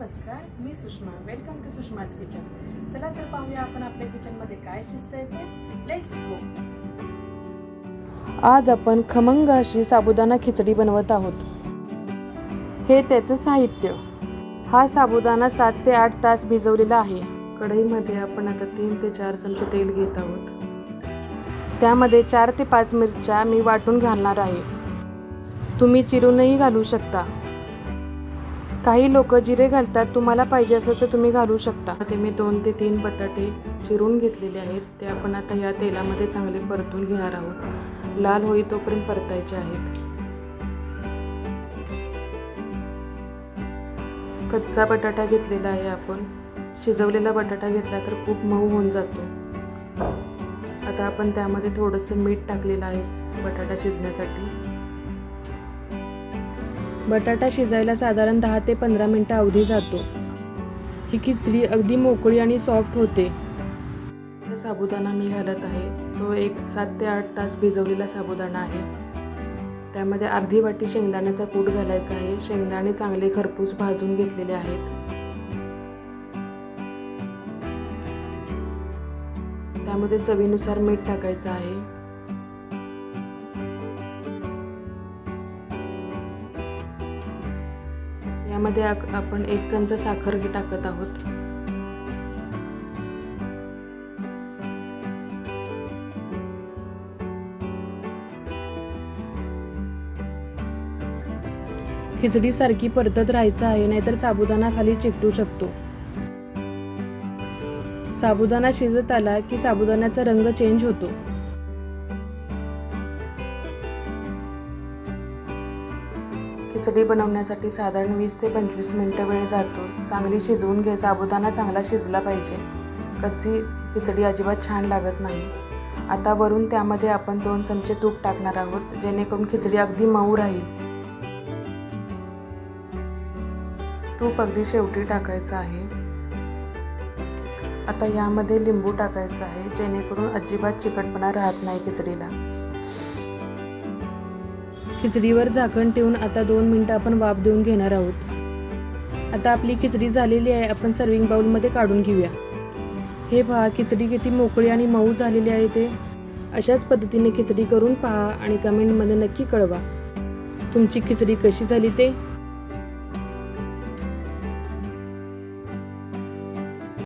नमस्कार, मी Sushma. Welcome to Sushma's kitchen. चला तर पाहूया आपण आपल्या किचनमध्ये काय शिजतंय ते. Let's go. आज आपण खमंग अशी साबुदाणा खिचडी बनवत आहोत. हे त्याचं साहित्य. हा साबुदाणा 7 ते 8 तास भिजवलेला आहे. कढईमध्ये आपण आता 3 ते 4 चमचे तेल घेत आहोत. त्यामध्ये 4 ते 5 मिरच्या मी वाटून घालणार आहे. तुम्ही चिरूनही घालू शकता. काही लोक जिरे घालतात, तुम्हाला पाहिजे असेल तर तुम्ही घालू शकता. ते मी 2 ते 3 बटाटे चिरून घेतलेले आहेत. ते आपण आता या तेलामध्ये चांगले परतून घेणार आहोत. लाल होई तोपर्यंत परतायचे आहेत. कच्चा बटाटा घेतलेला आहे आपण. शिजवलेला बटाटा घेतला तर खूप मऊ होऊन जातो. आता आपण त्यामध्ये थोडंसं मीठ टाकलेलं आहे बटाटा शिजण्यासाठी. बटाटा शिजायला साधारण 10 ते 15 मिनटं अवधी जातो. ही खिचडी अगदी मोकळी आणि सॉफ्ट होते. साबुदाणा मी घालत आहे. तो 7 ते 8 तास भिजवलेला साबुदाणा आहे. त्यामध्ये अर्धी वाटी शेंगदाण्याचा कूट घालायचा आहे. शेंगदाणे चांगले खरपूस भाजून घेतलेले आहेत. त्यामध्ये चवीनुसार मीठ टाकायचं आहे. यामध्ये आपण 1 चमचा साखर टाकत आहोत. खिचडी सारखी परतत राहायचं आहे, नाहीतर साबुदाणा खाली चिकटू शकतो. साबुदाणा शिजत आला की साबुदाण्याचा रंग चेंज होतो. खिचडी बनवण्यासाठी साधारण 20 ते 25 मिनिटं वेळ जातो. चांगली शिजवून घे. साबुदाणा चांगला शिजला पाहिजे. कच्ची खिचडी अजिबात छान लागत नाही. आता वरून त्यामध्ये आपण 2 चमचे तूप टाकणार आहोत, जेणेकरून खिचडी अगदी मऊ राहील. तूप अगदी शेवटी टाकायचं आहे. आता यामध्ये लिंबू टाकायचं आहे, जेणेकरून अजिबात चिकटपणा राहत नाही खिचडीला. खिचडीवर झाकण ठेवून आता 2 मिनिटं आपण वाफ देऊन घेणार आहोत. आता आपली खिचडी झालेली आहे. आपण सर्विंग बाउलमध्ये काढून घेऊया. हे पहा, खिचडी किती मोकळी आणि मऊ झालेली आहे. ते अशाच पद्धतीने खिचडी करून पहा आणि कमेंटमध्ये नक्की कळवा तुमची खिचडी कशी झाली ते.